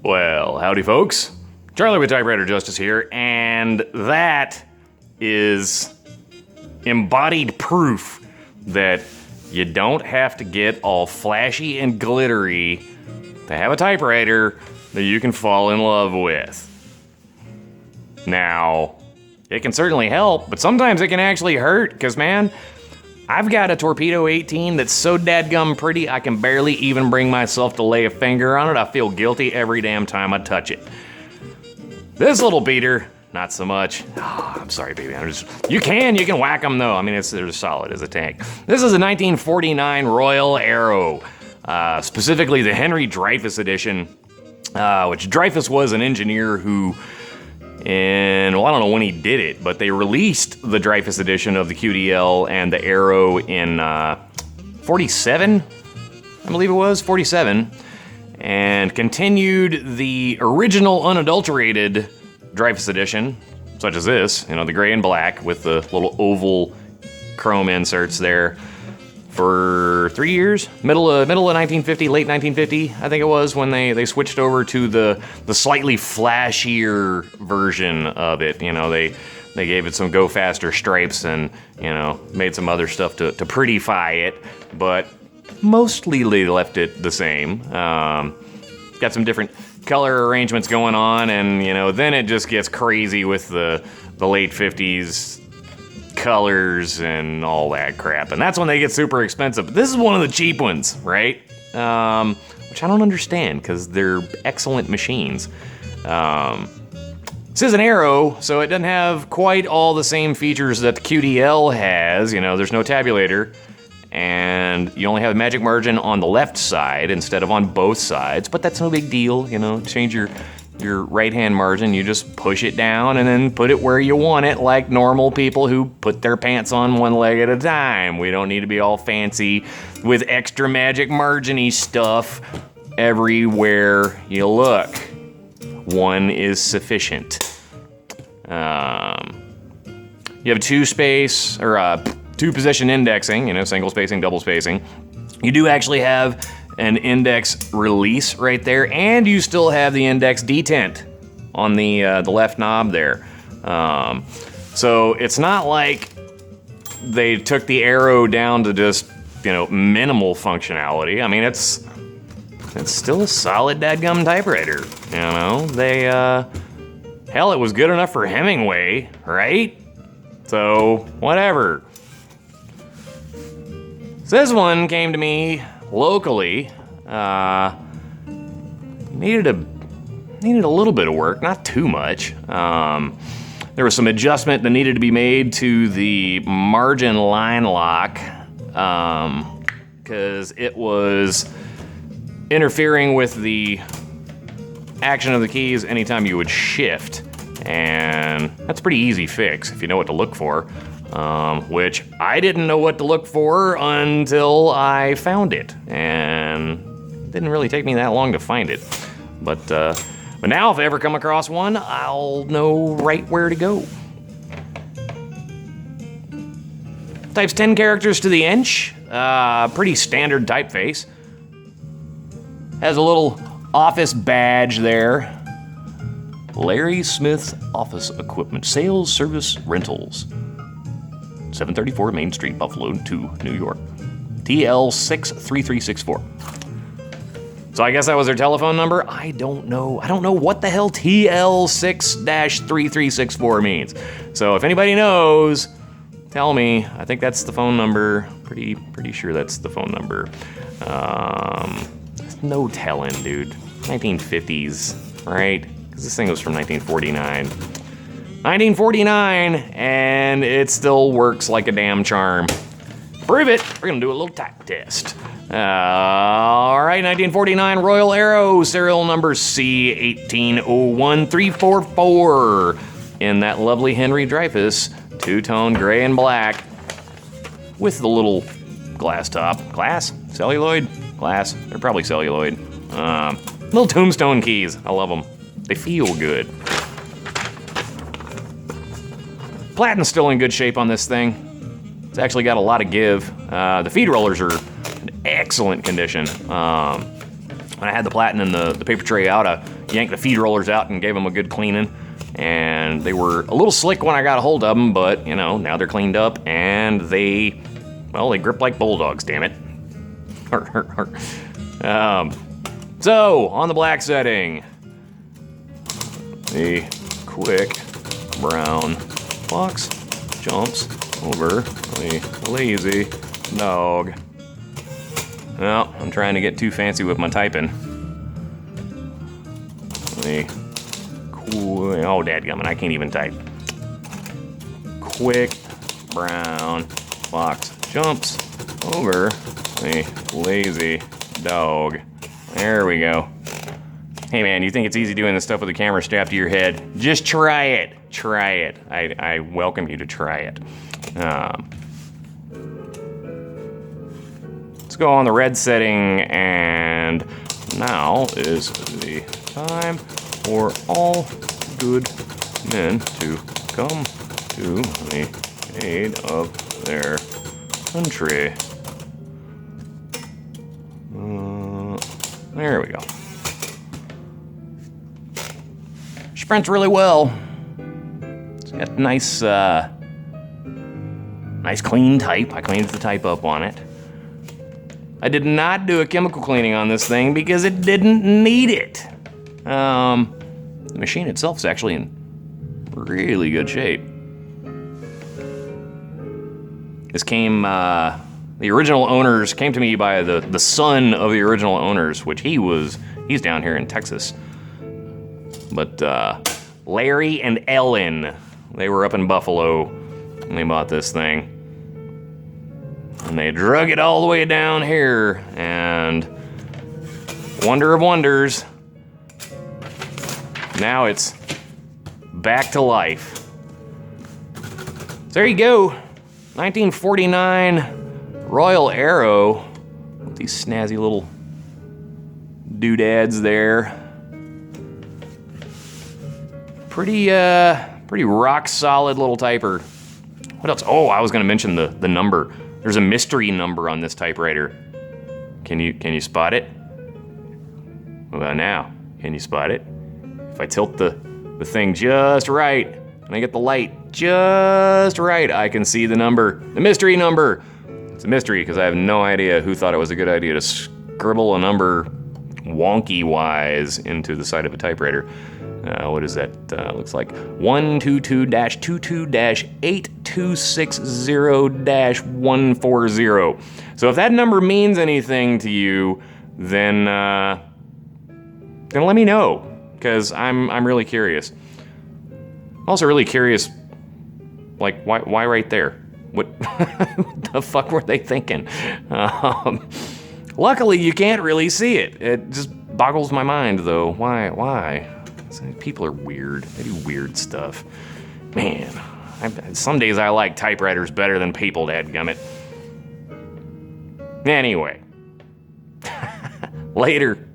Well, howdy folks. Charlie with Typewriter Justice here, and that is embodied proof that you don't have to get all flashy and glittery to have a typewriter that you can fall in love with. Now, it can certainly help, but sometimes it can actually hurt, because man, I've got a Torpedo 18 that's so dadgum pretty I can barely even bring myself to lay a finger on it. I feel guilty every damn time I touch it. This little beater, not so much. Oh, I'm sorry, baby. You can whack them though. I mean, they're solid as a tank. This is a 1949 Royal Arrow, specifically the Henry Dreyfuss edition, which Dreyfuss was an engineer who, I don't know when he did it, but they released the Dreyfuss edition of the QDL and the Arrow in 47, I believe it was, 47, and continued the original unadulterated Dreyfuss edition, such as this, the gray and black with the little oval chrome inserts there, for 3 years, middle of 1950, late 1950, I think it was, when they switched over to the slightly flashier version of it. They gave it some go faster stripes and, made some other stuff to prettify it, but mostly they left it the same. Got some different color arrangements going on, and, then it just gets crazy with the late 50s colors and all that crap, and that's when they get super expensive. But this is one of the cheap ones, right? Which I don't understand, because they're excellent machines. This is an Arrow, so it doesn't have quite all the same features that the QDL has. There's no tabulator, and you only have magic margin on the left side instead of on both sides, but that's no big deal. Change your right-hand margin, you just push it down and then put it where you want it, like normal people who put their pants on one leg at a time. We don't need to be all fancy with extra magic margin-y stuff everywhere you look. One is sufficient. You have two-position indexing, single spacing, double spacing. You do actually have an index release right there, and you still have the index detent on the left knob there. So it's not like they took the Arrow down to just minimal functionality. I mean, it's still a solid dadgum typewriter. Hell, it was good enough for Hemingway, right? So whatever. So this one came to me locally. Needed a little bit of work, not too much. There was some adjustment that needed to be made to the margin line lock, because it was interfering with the action of the keys anytime you would shift, and that's a pretty easy fix if you know what to look for. Which I didn't know what to look for until I found it, and it didn't really take me that long to find it. But now if I ever come across one, I'll know right where to go. Types 10 characters to the inch, pretty standard typeface. Has a little office badge there. Larry Smith Office Equipment Sales Service Rentals. 734 Main Street, Buffalo 2, New York. TL63364. So I guess that was their telephone number? I don't know. I don't know what the hell TL6-3364 means. So if anybody knows, tell me. I think that's the phone number. Pretty sure that's the phone number. There's no telling, dude. 1950s, right? Because this thing was from 1949. 1949, and it still works like a damn charm. Prove it. We're gonna do a little type test. All right, 1949 Royal Arrow, serial number C1801344, in that lovely Henry Dreyfuss two-tone gray and black with the little glass top. Glass? Celluloid? Glass. They're probably celluloid. Little tombstone keys. I love them. They feel good. Platinum's still in good shape on this thing. It's actually got a lot of give. The feed rollers are in excellent condition. When I had the platinum and the paper tray out, I yanked the feed rollers out and gave them a good cleaning. And they were a little slick when I got a hold of them, but, you know, now they're cleaned up and they grip like bulldogs, damn it. So, on the black setting, the quick brown fox jumps over the lazy dog. Well, I'm trying to get too fancy with my typing. Oh, dadgummit, I can't even type. Quick brown fox jumps over the lazy dog. There we go. Hey man, you think it's easy doing this stuff with the camera strapped to your head? Just try it. Try it. I welcome you to try it. Let's go on the red setting, and now is the time for all good men to come to the aid of their country. There we go. Sprints really well. It's got nice clean type. I cleaned the type up on it. I did not do a chemical cleaning on this thing because it didn't need it. The machine itself is actually in really good shape. This came, the original owners came to me by the son of the original owners, which he's down here in Texas. But Larry and Ellen, they were up in Buffalo and they bought this thing. And they drug it all the way down here, and wonder of wonders, now it's back to life. So there you go, 1949 Royal Arrow with these snazzy little doodads there. Pretty rock solid little typer. What else? Oh, I was gonna mention the number. There's a mystery number on this typewriter. Can you spot it? Well, now, can you spot it? If I tilt the thing just right, and I get the light just right, I can see the number, the mystery number. It's a mystery because I have no idea who thought it was a good idea to scribble a number wonky-wise into the side of a typewriter. What is that? Looks like 122-22-8260-140. So if that number means anything to you, then let me know, because I'm really curious. Also really curious, like why right there? What the fuck were they thinking? Luckily, you can't really see it. It just boggles my mind, though. Why? People are weird. They do weird stuff. Man, some days I like typewriters better than people, dadgummit. Anyway. Later.